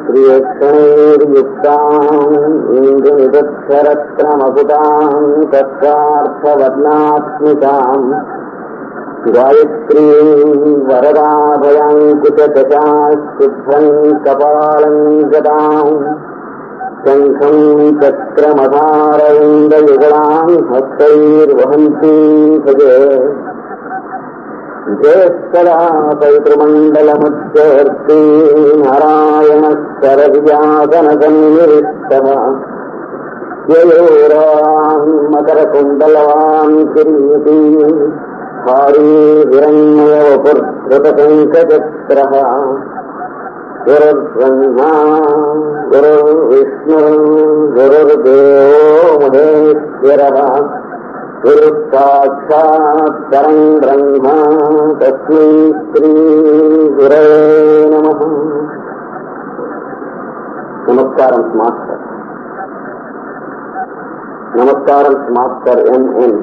శ్రీయక్షణైర్యుక్తాం ఇంద్రనిదక్షరత్నమకుటాం తత్రార్థవర్ణాత్మికాం గాయత్రీం వరదాభయాంకుశదశాశుద్ధం కపాలం గదాం శంఖం చక్రమధారవిందయుగళాం హస్తైర్వహంతీ భజే జ్యేష్ఠదా పైతృమండలమధ్యవర్తీ నారాయణ సరవిజాసనసన్నివిష్టః యయోరాన్ మకరకుండలవాన్ కిరీటీ భారీ హిరణ్మయవపుర్ధృతశంఖచక్రః గురుర్బ్రహ్మా గురుర్విష్ణు గురుర్దేవో మహేశ్వరః గురు సాక్షాత్ పరం బ్రహ్మ తస్మై శ్రీ గురవే నమః. నమస్కారం మాస్టర్. నమస్కారం మాస్టర్ ఎంఎన్.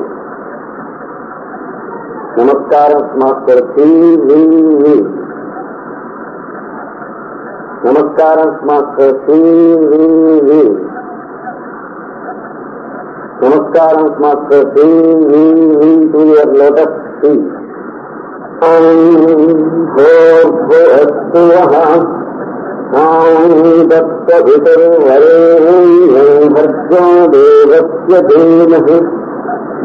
నమస్కారం మాస్టర్ సివివి. నమస్కారం మాస్టర్ సివివి. నమస్కారం master CVV to your lotus feet. భోర్భువః దత్తవితుర్వరేణ్యం భర్గో దేవస్య ధీమహి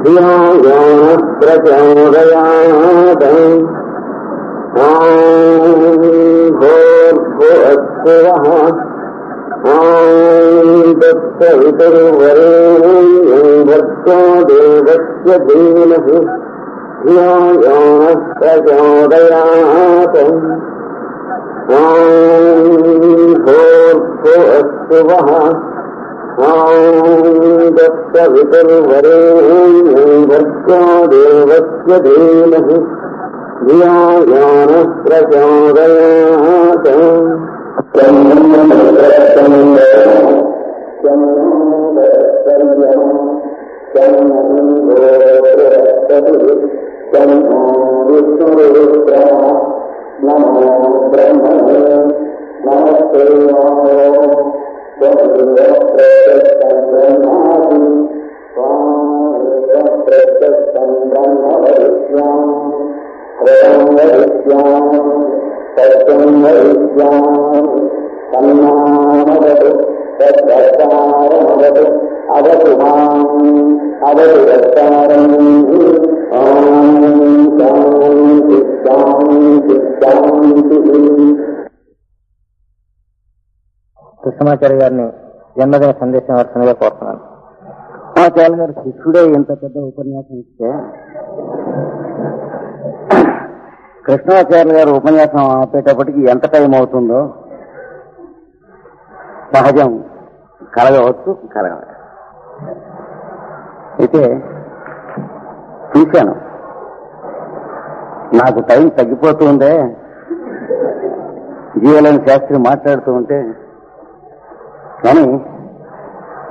ధియో యో నః ప్రచోదయాత్. భోర్భువః దత్తవితుర్వరేణ్యం భర్గో దేవస్య ధీమహి ధియో యో నః ప్రచోదయాత్. భోర్భువః దత్తవితుర్వరేణ్యం భర్గో దేవస్య ధీమహి ధియో యో నః ప్రచోదయాత్. నమో బ్రహ్మణే నమస్తే అవతు మాం అవతు రక్షారం. కృష్ణమాచార్య గారిని జన్మదిన సందేశం వర్షంగా కోరుతున్నాను. కృష్ణమాచార్య గారు శిష్యుడే ఇంత పెద్ద ఉపన్యాసం ఇస్తే కృష్ణమాచార్య గారు ఉపన్యాసం ఆపేటప్పటికి ఎంత టైం అవుతుందో సహజం కలగవచ్చు, కలగవచ్చు. అయితే చూశాను, నాకు టైం తగ్గిపోతూ ఉంటే జీవలేని శాస్త్రి మాట్లాడుతూ ఉంటే, కానీ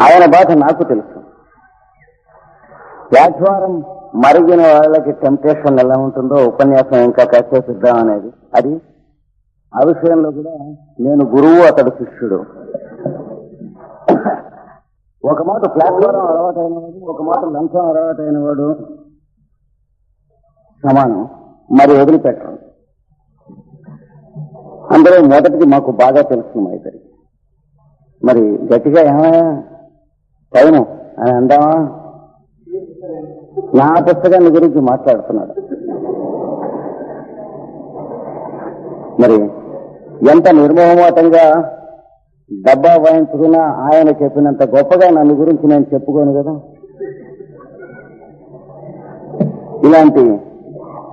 ఆయన బాధ నాకు తెలుసు. ప్లాట్ఫారం మరిగిన వాళ్ళకి టెంప్టేషన్ ఎలా ఉంటుందో ఉపన్యాసం ఇంకా కాసేపు ఇద్దాం అనేది, అది ఆ విషయంలో కూడా నేను గురువు, అతడు శిష్యుడు. ఒక మాట ప్లాట్ఫారం అలవాటైన వాడు, ఒక మాట లంచం అలవాటైన వాడు సమానం, మరి వదిలిపెట్టరు. అందులో మొదటిది మాకు బాగా తెలుసు మా ఇద్దరికి. మరి గట్టిగా ఏమయ్యా టైము అని అందామా? నా పుస్తకాన్ని గురించి మాట్లాడుతున్నాడు. మరి ఎంత నిర్మోహమాటంగా డబ్బా వాయించుకున్నా ఆయన చెప్పినంత గొప్పగా నన్ను గురించి నేను చెప్పుకోను కదా. ఇలాంటి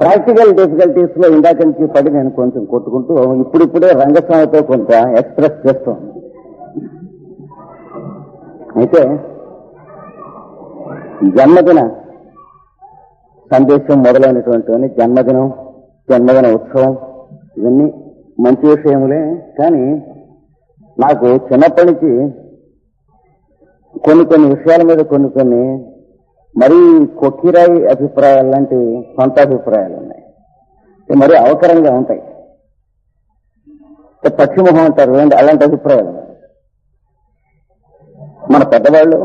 ప్రాక్టికల్ డిఫికల్టీస్ లో ఇందాక నుంచి పడి నేను కొంచెం కొట్టుకుంటూ ఇప్పుడిప్పుడే రంగస్వామితో కొంత ఎక్స్ప్రెస్ చేస్తాను. అయితే జన్మదిన సందేశం మొదలైనటువంటి జన్మదిన ఉత్సవం ఇవన్నీ మంచి విషయములే. కానీ నాకు చిన్నప్పటి నుంచి కొన్ని విషయాల మీద కొన్ని మరీ కొక్కిరాయి అభిప్రాయాలు లాంటి సొంత అభిప్రాయాలు ఉన్నాయి. మరీ అవకరంగా ఉంటాయి. పక్షిమొహం అంటారు ఏంటి, అలాంటి అభిప్రాయాలు. మన పెద్దవాళ్ళు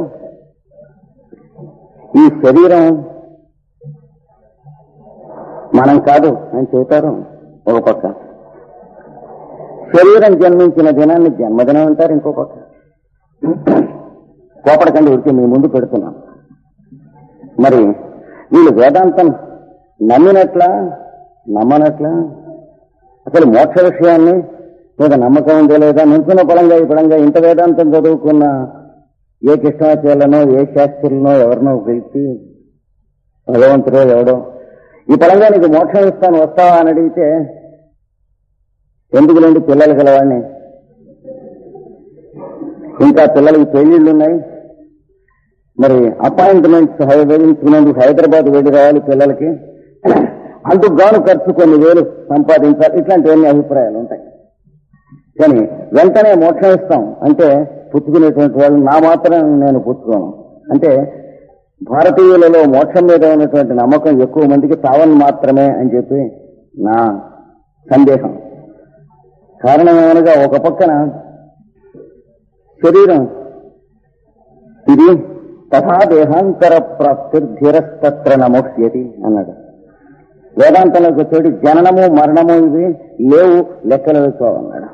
ఈ శరీరం మనం కాదు అని చెబుతారు. ఒక పక్క శరీరం జన్మించిన దినాన్ని జన్మదినం అంటారు. ఇంకో పక్క కోపడకండి, ఉడికి మీ ముందు పెడుతున్నాం. మరి వీళ్ళు వేదాంతం నమ్మినట్లా నమ్మనట్లా, అసలు మోక్ష విషయాన్ని మీద నమ్మకం ఉందో లేదా, నించున్న పరంగా ఈ పరంగా ఇంత వేదాంతం చదువుకున్న ఏ కృష్ణాచార్యులనో ఏ శాస్త్రులనో ఎవరినో పిలిచి భగవంతుడో ఎవడో ఈ పరంగా నీకు మోక్షం ఇస్తాను వస్తావా అని అడిగితే ఎందుకులేండి పిల్లలు గలవాడిని, ఇంకా పిల్లలకి పెళ్లిళ్ళున్నాయి, మరి అపాయింట్మెంట్స్ వేయించుకునేందుకు హైదరాబాద్ వెళ్ళి రావాలి పిల్లలకి, అందుకు గాను ఖర్చు కొన్ని వేలు సంపాదించాలి, ఇట్లాంటివన్నీ అభిప్రాయాలు ఉంటాయి. కానీ వెంటనే మోక్షం ఇస్తాం అంటే పుచ్చుకునేటువంటి వాళ్ళు నా మాత్రం నేను పుచ్చుకోను. అంటే భారతీయులలో మోక్షం మీద ఉన్నటువంటి నమ్మకం ఎక్కువ మందికి తావన్ మాత్రమే అని చెప్పి నా సందేహం. కారణమేమనగా ఒక పక్కన శరీరం ఇది తథా దేహాంతర ప్రాప్తిర్ధిరస్తత్ర నమోక్ష్యతి అన్నాడు. వేదాంతంలోకి వచ్చేటి జననము మరణము ఇవి లేవు, లెక్కలు వేసుకోవాలన్నాడు.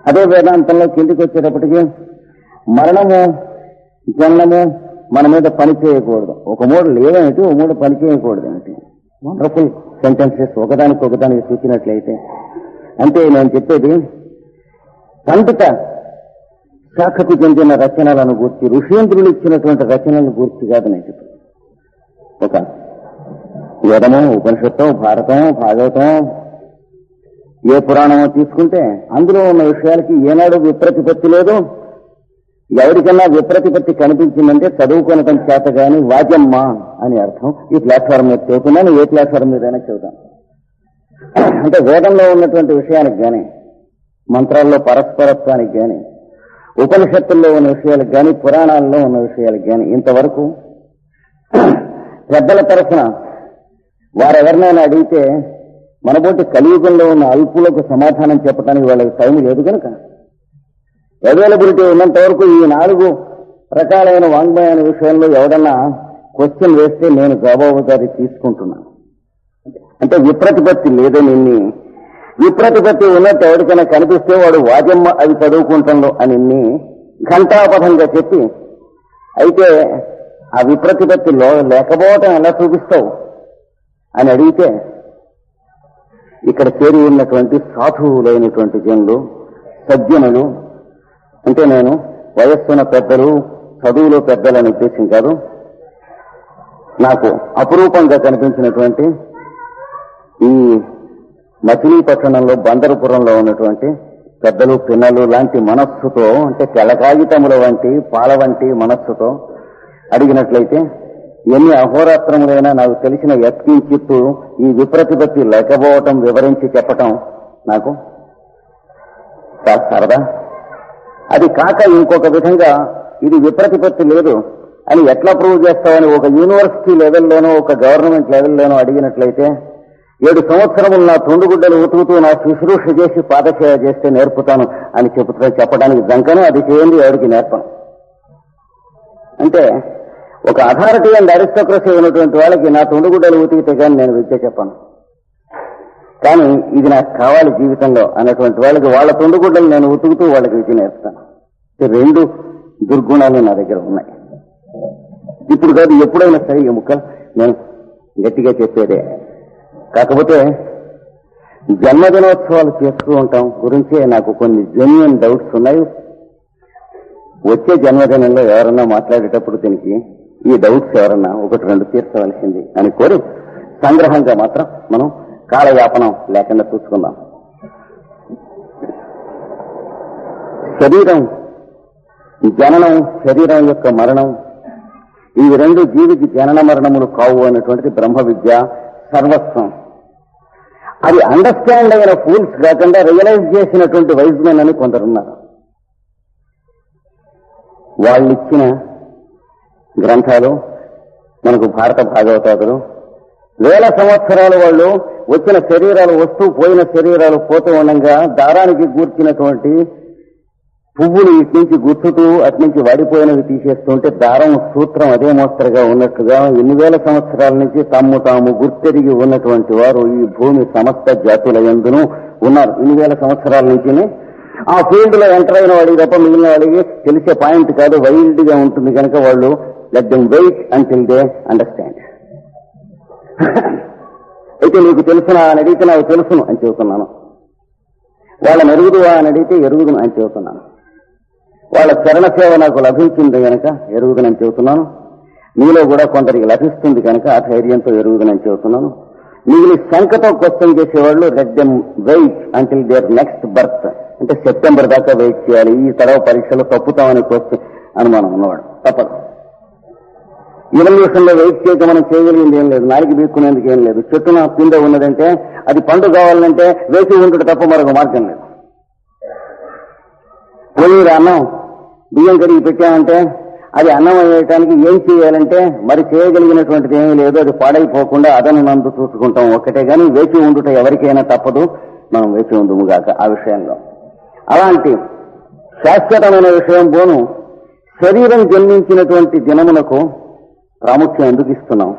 అదే వేదాంతంలో కిందికి వచ్చేటప్పటికి మరణము జననము మన మీద పని చేయకూడదు. ఒక మూడు లేవేమిటి, ఒక మూడు పని చేయకూడదు ఏమిటి. వండర్ఫుల్ సెంటెన్సెస్ ఒకదానికి చూసినట్లయితే. అంటే నేను చెప్పేది పండిత శాఖకు చెందిన రచనలను గూర్చి, ఋషీంద్రులు ఇచ్చినటువంటి రచనలను గూర్చి కాదు నేను చెప్పేది. ఒక వేదము, ఉపనిషత్తు, భారతం, భాగవతం, ఏ పురాణమో తీసుకుంటే అందులో ఉన్న విషయాలకి ఏనాడు విప్రతిపత్తి లేదు. ఎవరికన్నా విప్రతిపత్తి కనిపించిందంటే చదువుకోనటం చేత గాని వాజమ్మ అని అర్థం. ఈ ప్లాట్ఫారం మీద చెబుతున్నాను, ఏ ప్లాట్ఫారం మీదైనా చెబుతాను. అంటే వేదంలో ఉన్నటువంటి విషయానికి గాని, మంత్రాల్లో పరస్పరత్వానికి గాని, ఉపనిషత్తుల్లో ఉన్న విషయాలకు గాని, పురాణాల్లో ఉన్న విషయాలకు గాని ఇంతవరకు పెద్దల తరఫున వారెవరినైనా అడిగితే మనబోటి కలియుగంలో ఉన్న అల్పులకు సమాధానం చెప్పడానికి వాళ్ళకి టైం లేదు కనుక అవైలబిలిటీ ఉన్నంత వరకు ఈ 4 రకాలైన వాంగ్మయాల విషయంలో ఎవడన్నా క్వశ్చన్ వేస్తే నేను జవాబుదారీ తీసుకుంటున్నాను. అంటే విప్రతిపత్తి లేదని, విప్రతిపత్తి ఉన్నట్టు ఎవరికైనా కనిపిస్తే వాడు వాజమ్మ అవి చదువుకుంటాను అని ఘంటాపథంగా చెప్పి, అయితే ఆ విప్రతిపత్తి లేకపోవటం ఎలా చూపిస్తావు అని అడిగితే ఇక్కడ చేరి ఉన్నటువంటి సాధువులైనటువంటి జనులు, సజ్జనులు, అంటే నేను వయస్సున్న పెద్దలు, చదువులో పెద్దలని ఉద్దేశం కాదు, నాకు అపురూపంగా కనిపించినటువంటి ఈ మచిలీపట్టణంలో బందరపురంలో ఉన్నటువంటి పెద్దలు, పిన్నలు లాంటి మనస్సుతో, అంటే తెల్లకాగితముల వంటి పాల వంటి మనస్సుతో అడిగినట్లయితే ఎన్ని అహోరాత్రములైనా నాకు తెలిసిన యత్కించిత్తు ఈ విప్రతిపత్తి లేకపోవటం వివరించి చెప్పటం నాకు సరదా. అది కాక ఇంకొక విధంగా ఇది విప్రతిపత్తి లేదు అని ఎట్లా ప్రూవ్ చేస్తామని ఒక యూనివర్సిటీ లెవెల్లోనో ఒక గవర్నమెంట్ లెవెల్లోనో అడిగినట్లయితే 7 సంవత్సరములు నా తుండుగుడ్డలు ఉతుకుతూ నా శుశ్రూష చేసి పాదసేవ చేస్తే నేర్పుతాను అని చెప్పడానికి దంకను, అది చేయండి ఎవరికి నేర్పను. అంటే ఒక అథారిటీ అండ్ అరిస్టోక్రసీ ఉన్నటువంటి వాళ్ళకి నా తుండుగుడ్డలు ఉతికితే కానీ నేను విద్య చెప్పను, కానీ ఇది నాకు కావాలి జీవితంలో అన్నటువంటి వాళ్ళకి వాళ్ళ తుండుగుడ్డలు నేను ఉతుకుతూ వాళ్ళకి విద్య నేర్పుతాను. 2 దుర్గుణాలు నా దగ్గర ఉన్నాయి. ఇప్పుడు కాదు, ఎప్పుడైనా సరే ఈ ముక్క నేను గట్టిగా చెప్పేదే. కాకపోతే జన్మదినోత్సవాలు చేస్తూ ఉంటాం గురించే నాకు కొన్ని జెన్యూన్ డౌట్స్ ఉన్నాయి. వచ్చే జన్మదినంలో ఎవరన్నా మాట్లాడేటప్పుడు దీనికి ఈ డౌట్స్ ఎవరన్నా 1-2 తీర్చవలసింది అని కోరి సంగ్రహంగా మాత్రం మనం కాలయాపనం లేకుండా చూసుకుందాం. శరీరం జననం, శరీరం యొక్క మరణం, ఇవి 2 జీవికి జనన మరణములు కావు అనేటువంటిది బ్రహ్మ విద్య సర్వస్వం. అది అండర్స్టాండ్ అయిన ఫూల్స్ కాకుండా రియలైజ్ చేసినటువంటి వైజ్ మెన్ అని కొందరున్నారు. వాళ్ళిచ్చిన గ్రంథాలు మనకు భారత భాగవతాదులు, వేల సంవత్సరాలు వాళ్ళు వచ్చిన శరీరాలు వస్తూ పోయిన శరీరాలు పోతూ ఉండగా దారానికి గూర్చినటువంటి పువ్వులు ఇటు నుంచి గుచ్చుతూ అటు నుంచి వాడిపోయినవి తీసేస్తుంటే దారం సూత్రం అదే మోస్తరుగా ఉన్నట్లుగా ఎన్ని వేల సంవత్సరాల నుంచి తాము గుర్తెరిగి ఉన్నటువంటి వారు ఈ భూమి సమస్త జాతుల యందును ఉన్నారు. ఇన్ని వేల సంవత్సరాల నుంచి ఆ ఫీల్డ్ లో ఎంటర్ అయిన వాడికి తప్ప మిగిలిన వాడికి తెలిసే పాయింట్ కాదు, వైల్డ్ గా ఉంటుంది కనుక వాళ్ళు let them wait until they understand. అయితే నీకు తెలుసునా అని అడిగితే నాకు తెలుసును అని చెబుతున్నాను. వాళ్ళని ఎరుగుదువా అని అడిగితే ఎరుగుదును అని చెబుతున్నాను. వాళ్ళ చరణ సేవ నాకు లభించింది కనుక ఎరుగుదనని చెబుతున్నాను. మీలో కూడా కొందరికి లభిస్తుంది కనుక ఆ ధైర్యంతో ఎరుగుదనని చెబుతున్నాను. మిగిలిన శంకతో క్వశ్చన్ చేసేవాళ్ళు let them wait until their next birth, అంటే సెప్టెంబర్ దాకా వెయిట్ చేయాలి. ఈ తరవ పరీక్షలో తప్పుతామని క్వశ్చన్ అనుమానం ఉన్నవాడు తప్పదు. ఇవల్యూషన్ లో వెయిట్ చేయక మనం చేయగలిగింది ఏం లేదు, నాలుగు బీక్కునేందుకు ఏం లేదు. చెట్టున పిండ ఉన్నదంటే అది పండు కావాలంటే వేసి ఉండడు తప్ప మరొక మార్గం లేదు. పోయి అన్నం బియ్యం కడిగి పెట్టామంటే అది అన్నం అయ్యటానికి ఏం చేయాలంటే మరి చేయగలిగినటువంటిది ఏమీ లేదు. అది పాడైపోకుండా అదను నందు చూసుకుంటాం ఒక్కటే కానీ వేచి ఉండుట ఎవరికైనా తప్పదు. మనం వేచి ఉందుముగాక ఆ విషయంలో. అలాంటి శాశ్వతమైన విషయం పోను శరీరం జన్మించినటువంటి దినమునకు ప్రాముఖ్యం ఎందుకు ఇస్తున్నాం?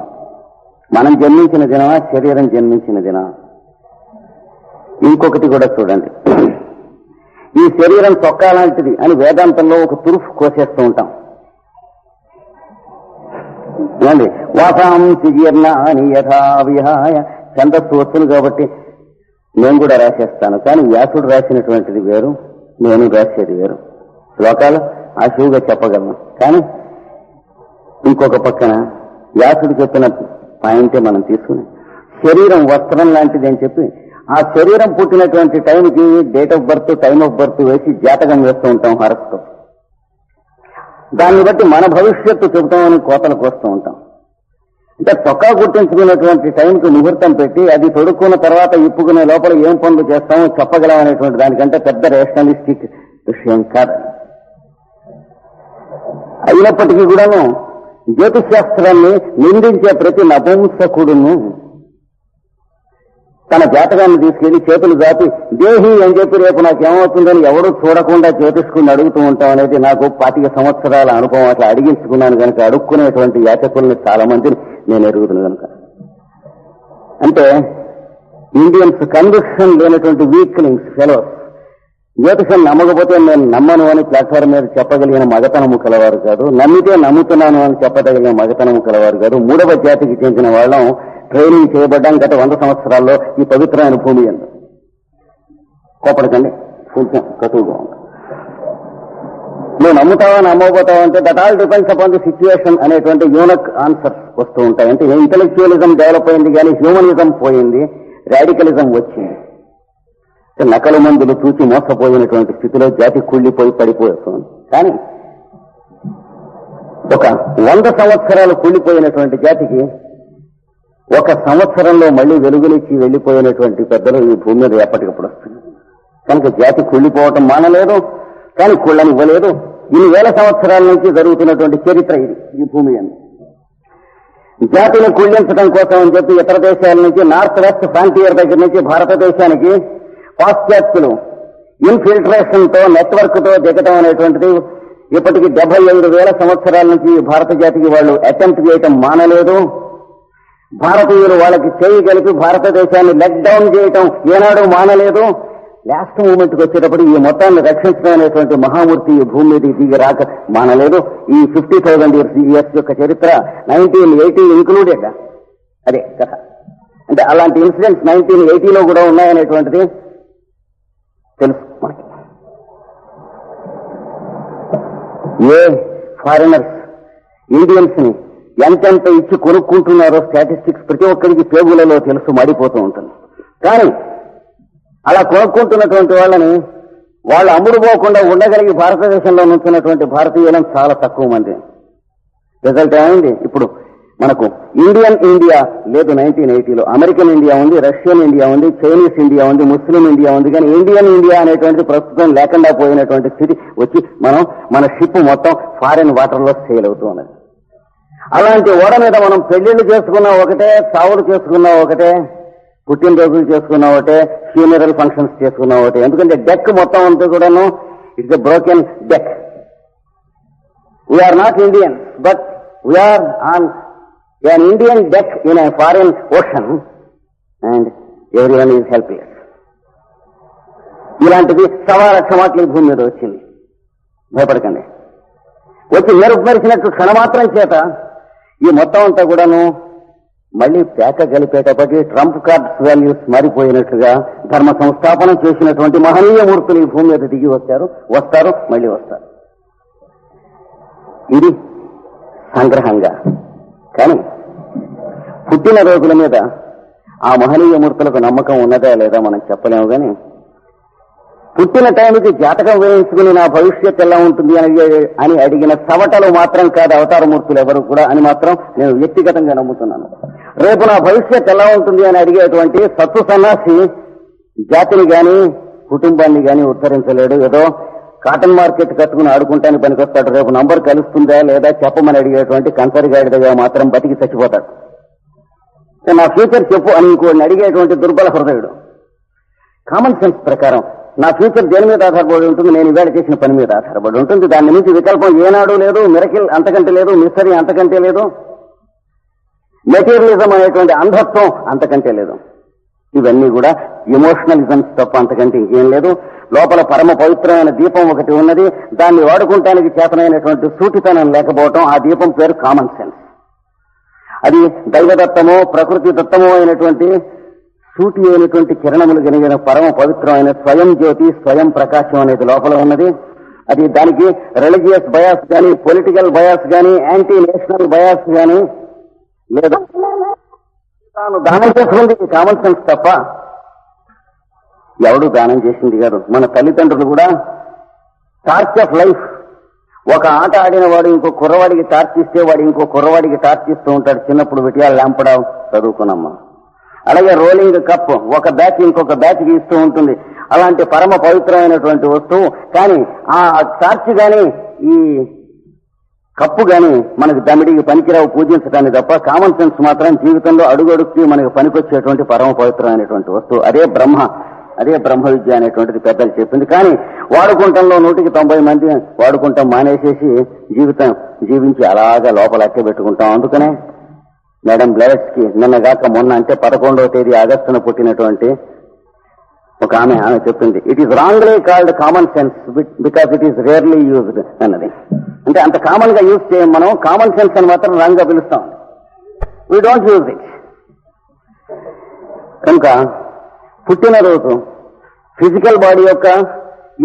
మనం జన్మించిన దినమా, శరీరం జన్మించిన దిన? ఇంకొకటి కూడా చూడండి. ఈ శరీరం చొక్కా లాంటిది అని వేదాంతంలో ఒక తురుఫ్ కోసేస్తూ ఉంటాం. ఏమండి, వాసాంసి జీర్ణాని యథా విహాయ ఛందస్సు వస్తుంది కాబట్టి నేను కూడా రాసేస్తాను. కానీ వ్యాసుడు రాసినటువంటిది వేరు, నేను రాసేది వేరు. శ్లోకాలు ఆశువుగా చెప్పగలను. కానీ ఇంకొక పక్కన వ్యాసుడు చెప్పిన పాయింటే మనం తీసుకుని శరీరం వస్త్రం లాంటిది అని చెప్పి ఆ శరీరం పుట్టినటువంటి టైంకి date of birth, time of birth వేసి జాతకం వేస్తూ ఉంటాం హారస్కోప్. దాన్ని బట్టి మన భవిష్యత్తు చెబుతామని కోతలకు వస్తూ ఉంటాం. అంటే చొక్కా గుర్తించుకునేటువంటి టైంకి ముహూర్తం పెట్టి అది తొడుక్కున్న తర్వాత ఇప్పుకునే లోపల ఏం పనులు చేస్తామో చెప్పగలం అనేటువంటి దానికంటే పెద్ద రేషనలిస్టిక్ విషయం కాదు. అయినప్పటికీ కూడాను జ్యోతిష్ శాస్త్రాన్ని నిందించే ప్రతి నపుంసకుడును తన జాతకాన్ని తీసుకెళ్లి చేతులు దాపి దేహి అని చెప్పి రేపు నాకేమవుతుందని ఎవడూ చూడకుండా జ్యోతిష్కుని అడుగుతూ ఉంటాం అనేది నాకు 25 సంవత్సరాల అనుభవం. అట్లా అడిగించుకున్నాను కనుక అడుక్కునేటువంటి యాచకుల్ని చాలా మందిని నేను ఎరుగుతున్నాను కనుక. అంటే ఇండియన్స్ కన్విక్షన్ లేనటువంటి వీక్లింగ్స్ ఫెలోస్. జ్యోతిషం నమ్మకపోతే నేను నమ్మను అని ప్లాట్ఫామ్ మీద చెప్పగలిగిన మగతనము కలవారు కాదు, నమ్మితే నమ్ముతున్నాను అని చెప్పదగిన మగతనము కలవారు కాదు. 3వ జాతికి చెందిన వాళ్ళం ట్రైనింగ్ చేయబడ్డాం గత 100 సంవత్సరాల్లో ఈ పవిత్రమైన భూమి అందు. కోపడకండి, కొంచెం కటువుగా ఉంది. నువ్వు నమ్ముతావా నమ్మకపోతావా అంటే that all depends upon the situation అనేటువంటి యూనక్ ఆన్సర్స్ వస్తూ ఉంటాయి. అంటే ఇంటెలెక్చువలిజం డెవలప్ అయింది కానీ హ్యూమనిజం పోయింది, రాడికలిజం వచ్చింది. నకలు మందులు చూచి మోసపోయినటువంటి స్థితిలో జాతి కుళ్ళిపోయి పడిపోతుంది. కానీ ఒక 100 సంవత్సరాలు కుళ్ళిపోయినటువంటి జాతికి 1 సంవత్సరంలో మళ్లీ వెలుగునిచ్చి వెళ్లిపోయినటువంటి పెద్దలు ఈ భూమి మీద ఎప్పటికప్పుడు వస్తుంది. కనుక జాతి కుళ్ళిపోవటం మానలేదు, కానీ కుళ్ళనివ్వలేదు. ఇన్ని వేల సంవత్సరాల నుంచి జరుగుతున్నటువంటి చరిత్ర ఇది ఈ భూమి అని. జాతిని కుళ్ళించడం కోసం అని చెప్పి ఇతర దేశాల నుంచి నార్త్ వెస్ట్ ఫ్రాంటియర్ దగ్గర నుంచి భారతదేశానికి పాశ్చాత్యులు ఇన్ఫిల్ట్రేషన్ తో నెట్వర్క్ తో దిగటం అనేటువంటిది ఇప్పటికి 75,000 సంవత్సరాల నుంచి భారత జాతికి వాళ్ళు అటెంప్ట్ చేయటం మానలేదు. భారతీయులు వాళ్ళకి చేయగలిపి భారతదేశాన్ని లెట్ డౌన్ చేయటం ఏనాడు మానలేదు. లాస్ట్ మూమెంట్ కి వచ్చేటప్పుడు ఈ మొత్తాన్ని రక్షించడం అనేటువంటి మహామూర్తి ఈ భూమి మీద దిగి రాక మానలేదు. ఈ 50,000 ఇయర్స్ యొక్క చరిత్ర 1980 ఇంక్లూడెడ్. అదే కథ. అంటే అలాంటి ఇన్సిడెంట్స్ 1980లో కూడా ఉన్నాయనేటువంటిది తెలుసు మనకి. ఏ ఫారినర్స్ ఇండియన్స్ ని ఎంతెంత ఇచ్చి కొనుక్కుంటున్నారో స్టాటిస్టిక్స్ ప్రతి ఒక్కరికి పేగులలో తెలుసు, మడిపోతూ ఉంటుంది. కానీ అలా కొనుక్కుంటున్నటువంటి వాళ్ళని వాళ్ళు అమ్ముడుపోకుండా ఉండగలిగి భారతదేశంలో నుంచున్నటువంటి భారతీయులను చాలా తక్కువ మంది. రిజల్ట్ ఏమైంది? ఇప్పుడు మనకు ఇండియన్ ఇండియా లేదు 1980లో. అమెరికన్ ఇండియా ఉంది, రష్యన్ ఇండియా ఉంది, చైనీస్ ఇండియా ఉంది, ముస్లిం ఇండియా ఉంది. కానీ ఇండియన్ ఇండియా అనేటువంటిది ప్రస్తుతం లేకుండా పోయినటువంటి స్థితి వచ్చి మన షిప్ మొత్తం ఫారిన్ వాటర్లో సేల్ అవుతూ ఉన్నది. అలాంటి ఓడ మీద మనం పెళ్లిళ్ళు చేసుకున్నా ఒకటే, చావులు చేసుకున్నా ఒకటే, పుట్టినరోజులు చేసుకున్నా ఒకటే, ఫ్యూనరల్ ఫంక్షన్స్ చేసుకున్నా ఒకటే. ఎందుకంటే డెక్ మొత్తం అంతా కూడాను it's a broken deck. We are not Indians, but we are on an Indian deck in a foreign ocean and everyone is helpless. ఇలాంటిది 1,000,000 మాటలు ఈ భూమి మీద వచ్చింది. భయపడకండి. వచ్చి మెరిసినట్టు క్షణమాత్రం చేత ఈ మొత్తం అంతా కూడాను మళ్లీ పేక గలిపేటప్పటికీ ట్రంప్ కార్డ్స్ వాల్యూస్ మారిపోయినట్లుగా ధర్మ సంస్థాపన చేసినటువంటి మహనీయ మూర్తులు ఈ భూమి మీద దిగి వస్తారు, మళ్లీ వస్తారు. ఇది సంగ్రహంగా. కానీ పుట్టిన రోజుల మీద ఆ మహనీయ మూర్తులకు నమ్మకం ఉన్నదా లేదా మనం చెప్పలేము. కానీ పుట్టిన టైంకి జాతకం వేయించుకుని నా భవిష్యత్ ఎలా ఉంటుంది అని అడిగిన సవటలు మాత్రం కాదు అవతార మూర్తులు ఎవరు కూడా అని మాత్రం నేను వ్యక్తిగతంగా నమ్ముతున్నాను. రేపు నా భవిష్యత్ ఎలా ఉంటుంది అని అడిగేటువంటి సత్తు సన్నాసి జాతిని గాని కుటుంబాన్ని గాని ఉద్ధరించలేడు. ఏదో కాటన్ మార్కెట్ కట్టుకుని ఆడుకుంటానికి పనికొస్తాడు. రేపు నంబర్ కలుస్తుందా లేదా చెప్పమని అడిగేటువంటి కంచరిగాడిగా మాత్రం బతికి చచ్చిపోతాడు. నా ఫ్యూచర్ చెప్పు అని ఇంకోటిని అడిగేటువంటి దుర్బల హృదయుడు. కామన్ సెన్స్ ప్రకారం నా ఫ్యూచర్ దేని మీద ఆధారపడి ఉంటుంది? నేను ఈవేళ చేసిన పని మీద ఆధారపడి ఉంటుంది. దాని నుంచి వికల్పం ఏనాడు లేదు, మిరకిల్ అంతకంటే లేదు, మిస్టరీ అంతకంటే లేదు, మెటీరియలిజం అనేటువంటి అంధత్వం అంతకంటే లేదు. ఇవన్నీ కూడా ఎమోషనలిజమ్స్ తప్ప అంతకంటే ఇంకేం లేదు. లోపల పరమ పవిత్రమైన దీపం ఒకటి ఉన్నది. దాన్ని వాడుకుంటానికి చేతనైనటువంటి సూటితనం లేకపోవటం, ఆ దీపం పేరు కామన్ సెన్స్. అది దైవదత్తమో ప్రకృతి దత్తమో అయినటువంటి సూటి అయినటువంటి కిరణములు కలిగిన పరమ పవిత్రమైన స్వయం జ్యోతి, స్వయం ప్రకాశం అనేది లోపల ఉన్నది. అది దానికి రిలీజియస్ బయాస్ గాని, పొలిటికల్ బయాస్ గాని, యాంటీ నేషనల్ బయాస్ గాని లేదా తాను దానం చేసుకుంది కామన్ సెన్స్ తప్ప ఎవడు దానం చేసింది కాదు. మన తల్లిదండ్రులు కూడా టార్చ్ ఆఫ్ లైఫ్, ఒక ఆట ఆడిన వాడు ఇంకో కుర్రవాడికి టార్చ్ ఇస్తే వాడు ఇంకో కుర్రవాడికి టార్చ్ ఇస్తూ ఉంటాడు. చిన్నప్పుడు విటియాల ల్యాంపడా చదువుకున్నామ్మా. అలాగే రోలింగ్ కప్ ఒక బ్యాచ్ ఇంకొక బ్యాచ్కి ఇస్తూ ఉంటుంది. అలాంటి పరమ పవిత్రమైనటువంటి వస్తువు. కానీ ఆ టార్చ్ గాని ఈ కప్పు గాని మనకు దమిడికి పనికిరావు పూజించడానికి తప్ప, కామన్ సెన్స్ మాత్రం జీవితంలో అడుగడుక్కి మనకు పనికొచ్చేటువంటి పరమ పవిత్రమైనటువంటి వస్తువు. అదే బ్రహ్మ విద్య అనేటువంటిది పెద్దలు చెప్పింది. కానీ వాడుకుంటంలో 190 మంది వాడుకుంటాం మానేసేసి జీవించి అలాగా లోపల అట్టే పెట్టుకుంటాం. అందుకనే మేడం బ్లెవెట్స్కి నిన్నగాక మొన్న అంటే 11వ తేదీ ఆగస్టున పుట్టినటువంటి ఒక ఆమె చెప్పింది, it is wrongly called common sense because it is rarely used అన్నది. అంటే అంత కామన్ గా యూజ్ చేయం మనం. కామన్ సెన్స్ అని మాత్రం రాంగ్ గా పిలుస్తాం. We don't use it. కనుక పుట్టినరోజు ఫిజికల్ బాడీ యొక్క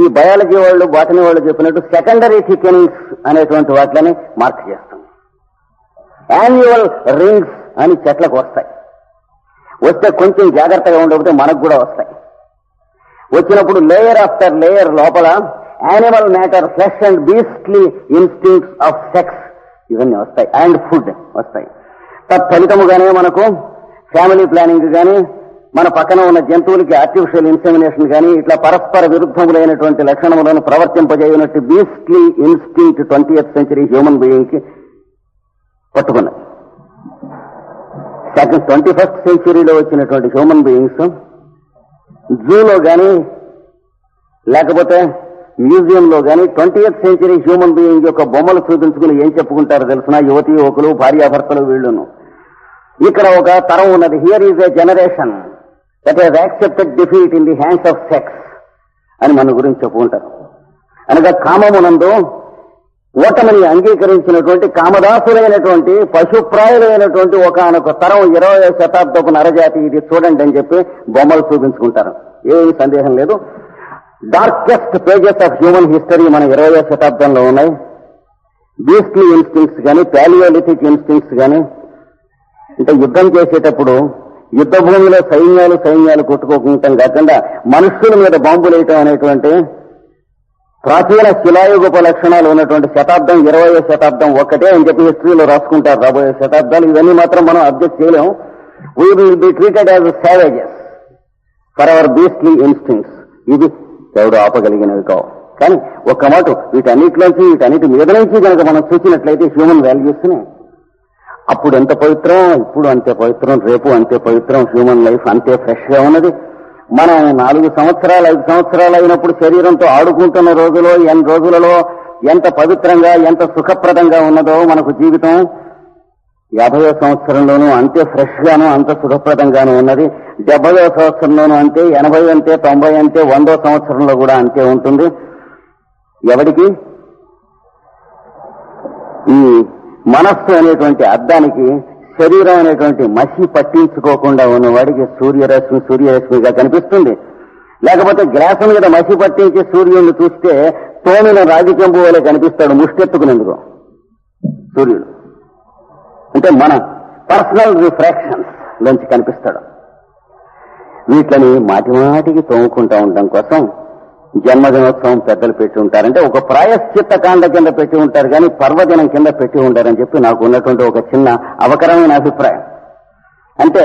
ఈ బయాలజీ వాళ్ళు, బాటనీ వాళ్ళు చెప్పినట్టు సెకండరీ థికెనింగ్స్ అనేటువంటి వాటిని మార్క్ చేస్తాం. యాన్యువల్ రింగ్స్ అని చెట్లకు వస్తాయి. వస్తే కొంచెం జాగ్రత్తగా ఉండకపోతే మనకు కూడా వస్తాయి. వచ్చినప్పుడు లేయర్ ఆఫ్టర్ లేయర్ లోపల animal matter, flesh and beastly instincts of sex ఇవన్నీ వస్తాయి. అండ్ ఫుడ్ వస్తాయి. తత్ఫలితముగానే మనకు ఫ్యామిలీ ప్లానింగ్ కానీ, మన పక్కన ఉన్న జంతువులకి ఆర్టిఫిషియల్ ఇన్సెమినేషన్ కానీ, ఇట్లా పరస్పర విరుద్ధములైనటువంటి లక్షణములను ప్రవర్తింపజేయనట్టు beastly instinct 20th century human being కి పట్టుకున్నది. 21st centuryలో వచ్చినటువంటి హ్యూమన్ బీయింగ్స్ జూలో గాని లేకపోతే మ్యూజియంలో గాని 20th century హ్యూమన్ బీయింగ్ యొక్క బొమ్మలు చూపించుకుని ఏం చెప్పుకుంటారో తెలుసిన యువతీ యువకులు, భార్యాభర్తలు వీళ్ళును. ఇక్కడ ఒక తరం ఉన్నది. Here is a generation that has accepted defeat in the hands of sex అని మన గురించి చెప్పుకుంటారు. అనగా కామమునందు ఓటమిని అంగీకరించినటువంటి కామదాసులైనటువంటి పశుప్రాయులైనటువంటి ఒకనొక తరం 20వ శతాబ్దపు నరజాతి ఇది చూడండి అని చెప్పి బొమ్మలు చూపించుకుంటారు. ఏమీ సందేహం లేదు. Darkest pages of human history మన 20వ శతాబ్దంలో ఉన్నాయి. బీస్ట్లీ ఇన్స్టింక్ట్స్ కానీ, పాలియోలిథిక్ ఇన్స్టింక్ట్స్ కానీ, అంటే యుద్ధం చేసేటప్పుడు యుద్ధ భూమిలో సైన్యాలు కొట్టుకోకుంటాం కాకుండా మనుషుల మీద బాంబులు వేయటం అనేటువంటి ప్రాచీన శిలాయుగపు లక్షణాలు ఉన్నటువంటి శతాబ్దం 20వ శతాబ్దం ఒక్కటే అని చెప్పి హిస్టరీలో రాసుకుంటారు. రాబోయే శతాబ్దాలు ఇవన్నీ మాత్రం మనం అబ్జెక్ట్ చేయలేము. We will be treated as savages for our beastly instincts. ఇది ఎవడు ఆపగలిగినవి కావు. కానీ ఒక్క మాట వీటన్నిటి మీద నుంచి కనుక మనం చూసినట్లయితే హ్యూమన్ వాల్యూస్ ని అప్పుడు ఎంత పవిత్రం, ఇప్పుడు అంతే పవిత్రం, రేపు అంతే పవిత్రం. హ్యూమన్ లైఫ్ అంతే ఫ్రెష్ గా ఉన్నది. మనం 4 సంవత్సరాలు 5 సంవత్సరాలు అయినప్పుడు శరీరంతో ఆడుకుంటున్న రోజులో రోజులలో ఎంత పవిత్రంగా ఎంత సుఖప్రదంగా ఉన్నదో మనకు జీవితం 50వ సంవత్సరంలోనూ అంతే ఫ్రెష్ గాను అంత సుఖప్రదంగానూ ఉన్నది. 70వ సంవత్సరంలోనూ అంతే, 80 అంతే, 90 అంతే, 100వ సంవత్సరంలో కూడా అంతే ఉంటుంది. ఎవడికి ఈ మనస్సు అనేటువంటి అద్దానికి శరీరం అనేటువంటి మసి పట్టించుకోకుండా ఉన్నవాడికి సూర్యరశ్మిగా కనిపిస్తుంది. లేకపోతే గ్లాసు మీద మసి పట్టించి సూర్యుడిని చూస్తే తోమిన రాజకెంపు వలె కనిపిస్తాడు, ముష్టెత్తుకునేందుకు సూర్యుడు. అంటే మన పర్సనల్ రిఫ్రాక్షన్స్ నుంచి కనిపిస్తాడు. వీటిని మాటిమాటికి తోముకుంటూ ఉండడం కోసం జన్మదినోత్సవం పెద్దలు పెట్టి ఉంటారంటే ఒక ప్రాయశ్చిత్త కాండ కింద పెట్టి ఉంటారు, కానీ పర్వదినం కింద పెట్టి ఉంటారని చెప్పి నాకు ఉన్నటువంటి ఒక చిన్న అవకరమైన అభిప్రాయం. అంటే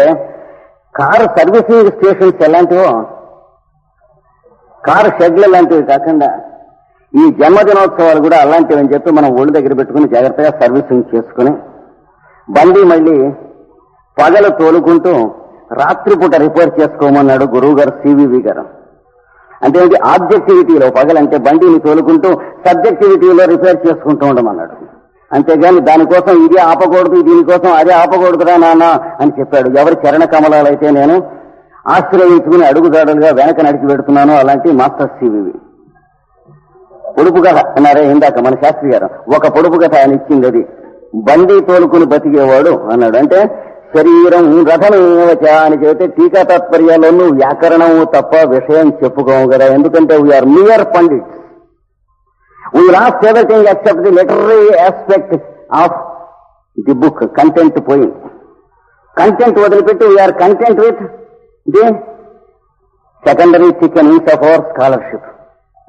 కారు సర్వీసింగ్ స్టేషన్స్ ఎలాంటివో కారు షెడ్లు లాంటివి కాకుండా ఈ జన్మదినోత్సవాలు కూడా అలాంటివి అని చెప్పి మనం ఒళ్ళు దగ్గర పెట్టుకుని జాగ్రత్తగా సర్వీసింగ్ చేసుకుని బండి మళ్ళీ పగలు తోలుకుంటూ రాత్రిపూట రిపేర్ చేసుకోమన్నాడు గురువు గారు సివివి గారు. అంటే ఆబ్జెక్టివిటీలో పగలంటే బండిని తోలుకుంటూ సబ్జెక్టివిటీలో రిపేర్ చేసుకుంటూ ఉండమన్నాడు. అంతేగాని దానికోసం ఇది ఆపకూడదు, దీనికోసం అదే ఆపకూడదురా నాన్న అని చెప్పాడు. ఎవరి చరణ కమలాలైతే నేను ఆశ్రయించుకుని అడుగుదాడులుగా వెనక నడిచి పెడుతున్నాను అలాంటి మాస్టర్ సివివి. పొడుపు కథ అన్నారే ఇందాక మన శాస్త్రి గారు, ఒక పొడుపు కథ ఆయన ఇచ్చింది. అది బండి తోలుకుని బతికేవాడు అన్నాడు. అంటే శరీరం రథమేవచ అని చెబితే టీకా తాత్పర్యాలను వ్యాకరణము తప్ప విషయం చెప్పుకోము కదా. ఎందుకంటే we are mere pundits. We lost everything except the literary aspect of the book. Content పోయింది. కంటెంట్ వదిలిపెట్టి we are content with the secondary chickens of our scholarship.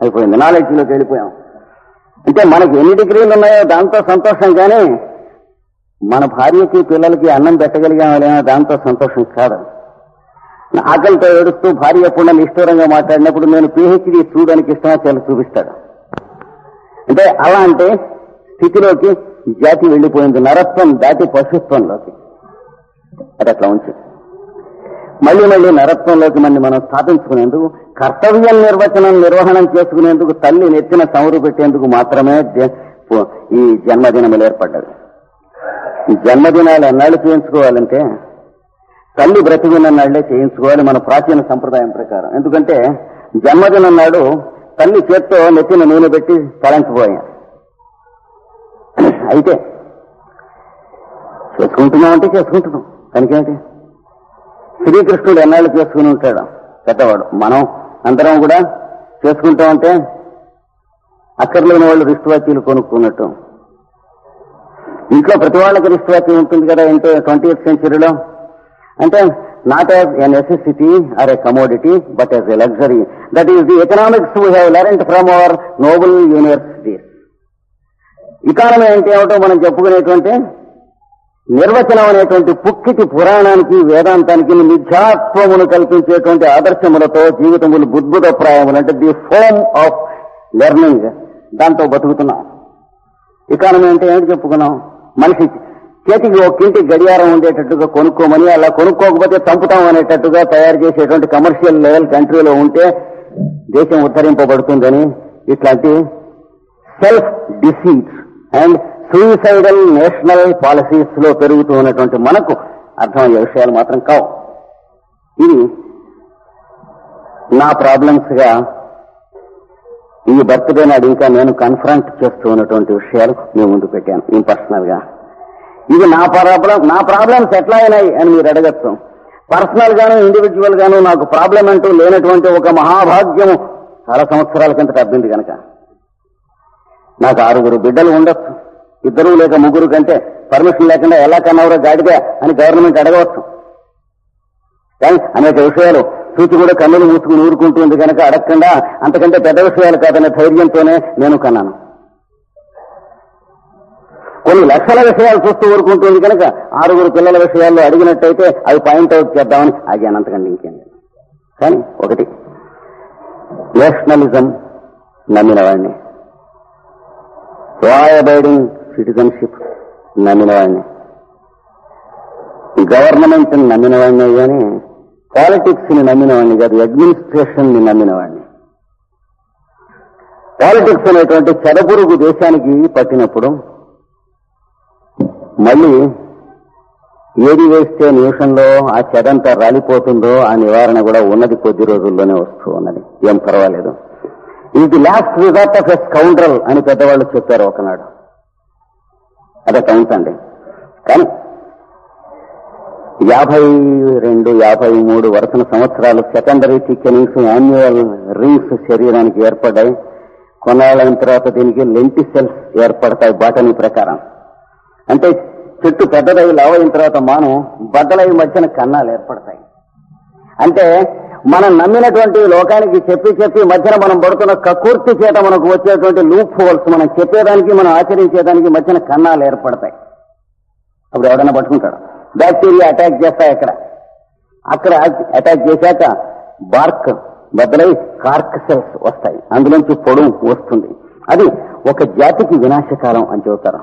అయిపోయింది, నాలెడ్జ్లోకి వెళ్ళిపోయాం. అంటే మనకి ఎన్ని డిగ్రీలు ఉన్నాయో దాంతో సంతోషం, కానీ మన భార్యకి పిల్లలకి అన్నం పెట్టగలిగామా దాంతో సంతోషం కాదు. ఆకలితో ఏడుస్తూ భార్య ఎప్పుడు నిష్ఠూరంగా మాట్లాడినప్పుడు నేను పిహెచ్డీ చూడడానికి ఇష్టమా చాలా చూపిస్తాడు. అంటే అలాంటి స్థితిలోకి జాతి వెళ్ళిపోయింది, నరత్వం దాటి పశుత్వంలోకి. అది అట్లా ఉంచి మళ్ళీ మళ్ళీ నరత్వంలోకి మనం స్థాపించుకునేందుకు, కర్తవ్యం నిర్వహణం చేసుకునేందుకు, తల్లి నెత్తిన సౌరు పెట్టేందుకు మాత్రమే ఈ జన్మదినములు ఏర్పడ్డది. ఈ జన్మదినాలు ఎన్నాళ్ళు చేయించుకోవాలంటే తల్లి బ్రతికున్న నాళ్లే చేయించుకోవాలి మన ప్రాచీన సంప్రదాయం ప్రకారం. ఎందుకంటే జన్మదినం నాడు తల్లి చేత్తో నెత్తిన నూనె పెట్టి తలంచిపోయా. అయితే చేసుకుంటున్నామంటే చేసుకుంటున్నాం, కనుకేంటి? శ్రీకృష్ణుడు ఎన్నాళ్ళు చేసుకుని ఉంటాడు పెద్దవాడు, మనం అందరం కూడా చేసుకుంటామంటే అక్కర్లేని వాళ్ళు రిస్ట్ వాచీలు కొనుక్కున్నట్టు. ఇంట్లో ప్రతి వాళ్ళకి రిస్ట్ వాచీ ఉంటుంది కదా ఇంట్లో 20th సెంచరీలో. అంటే not as a necessity or a commodity but as a luxury. That is the economics we have learned from our noble universities. Economy అంటే ఏమిటో మనం చెప్పుకునేటువంటి నిర్వచనం అనేటువంటి పుక్కిటి పురాణానికి వేదాంతానికి మిథ్యాత్వమును కల్పించేటువంటి ఆదర్శములతో జీవితములు బుద్భుతప్రాయములు, అంటే ది ఫోమ్ ఆఫ్ లెర్నింగ్, దాంతో బతుకుతున్నాం. ఎకానమీ అంటే ఏంటి చెప్పుకున్నాం? మనిషి చేతికి ఒక్కింటి గడియారం ఉండేటట్టుగా కొనుక్కోమని, అలా కొనుక్కోకపోతే చంపుతాం అనేటట్టుగా తయారు చేసేటువంటి కమర్షియల్ లెవెల్ కంట్రీలో ఉంటే దేశం ఉద్ధరింపబడుతుందని ఇట్లాంటి self deceit and suicidal national policies లో పెరుగుతూ ఉన్నటువంటి మనకు అర్థమయ్యే విషయాలు మాత్రం కావు. ఇది నా ప్రాబ్లమ్స్ గా ఈ బర్త్డే నాడు ఇంకా నేను కన్ఫ్రంట్ చేస్తూ ఉన్నటువంటి విషయాలు మీ ముందు పెట్టాను ఇంపర్సనల్ గా. ఇది నా ప్రాబ్లమ్స్ ఎట్లా అయినాయి అని మీరు అడగచ్చు. పర్సనల్ గాను ఇండివిజువల్ గాను నాకు ప్రాబ్లం అంటూ లేనటువంటి ఒక మహాభాగ్యము చాలా సంవత్సరాల కిందట అబ్బింది కనుక. నాకు 6 బిడ్డలు ఉండొచ్చు, 2 లేక 3 కంటే పర్మిషన్ లేకుండా ఎలా కన్నవరో గాడిగా అని గవర్నమెంట్ అడగవచ్చు. కానీ అనేక విషయాలు చూసి కూడా కన్నులు మూసుకుని ఊరుకుంటుంది కనుక అడగకుండా అంతకంటే పెద్ద విషయాలు కాదనే ధైర్యంతోనే నేను కన్నాను. కొన్ని లక్షల విషయాలు చూస్తూ ఊరుకుంటుంది కనుక 6 పిల్లల విషయాల్లో అడిగినట్టయితే అవి పాయింట్అవుట్ చేద్దామని ఆగాను, అంతకంటే ఇంకేం. కానీ ఒకటి, నేషనలిజం నమ్మినవాడిని, లా అబైడింగ్ సిటిజన్షిప్ నమ్మినవాడిని, గవర్నమెంట్ ని నమ్మిన వాడిని కానీ పాలిటిక్స్ ని నమ్మిన వాడిని కాదు, అడ్మినిస్ట్రేషన్ ని నమ్మిన వాడిని. పాలిటిక్స్ అనేటువంటి చెదపురుగు దేశానికి పట్టినప్పుడు మళ్ళీ ఏది వేస్తే నిమిషంలో ఆ చెదంతా రాలిపోతుందో ఆ నివారణ కూడా ఉన్నది కొద్ది రోజుల్లోనే వస్తూ ఉన్నది. ఏం పర్వాలేదు. ఇది last resort of a scoundrel అని పెద్దవాళ్ళు చెప్పారు ఒకనాడు. అదే కౌంట్ అండి. కానీ 52-53 వరుసన సంవత్సరాలు సెకండరీ థిక్కెనింగ్స్, యాన్యువల్ రింగ్స్ శరీరానికి ఏర్పడ్డాయి. కొన్నాళ్ళైన తర్వాత దీనికి లెంటిసెల్స్ ఏర్పడతాయి బాటనీ ప్రకారం. అంటే చెట్టు పెద్దదై లావైన తర్వాత మాను బద్దలై మధ్యన కన్నాలు ఏర్పడతాయి. అంటే మనం నమ్మినటువంటి లోకానికి చెప్పి మధ్యన మనం పడుతున్న కకూర్తి చేత మనకు వచ్చేటువంటి లూప్ హోల్స్, మనం చెప్పేదానికి మనం ఆచరించేదానికి మధ్యన కన్నాలు ఏర్పడతాయి. అప్పుడు ఎవడైనా పట్టుకుంటాడు. బ్యాక్టీరియా అటాక్ చేస్తాయి అక్కడ అటాక్ చేశాక బార్క్ బద్దలై కార్క్ సెల్స్ వస్తాయి, అందులోంచి పొడుం వస్తుంది. అది ఒక జాతికి వినాశకాలం అని చెబుతారు.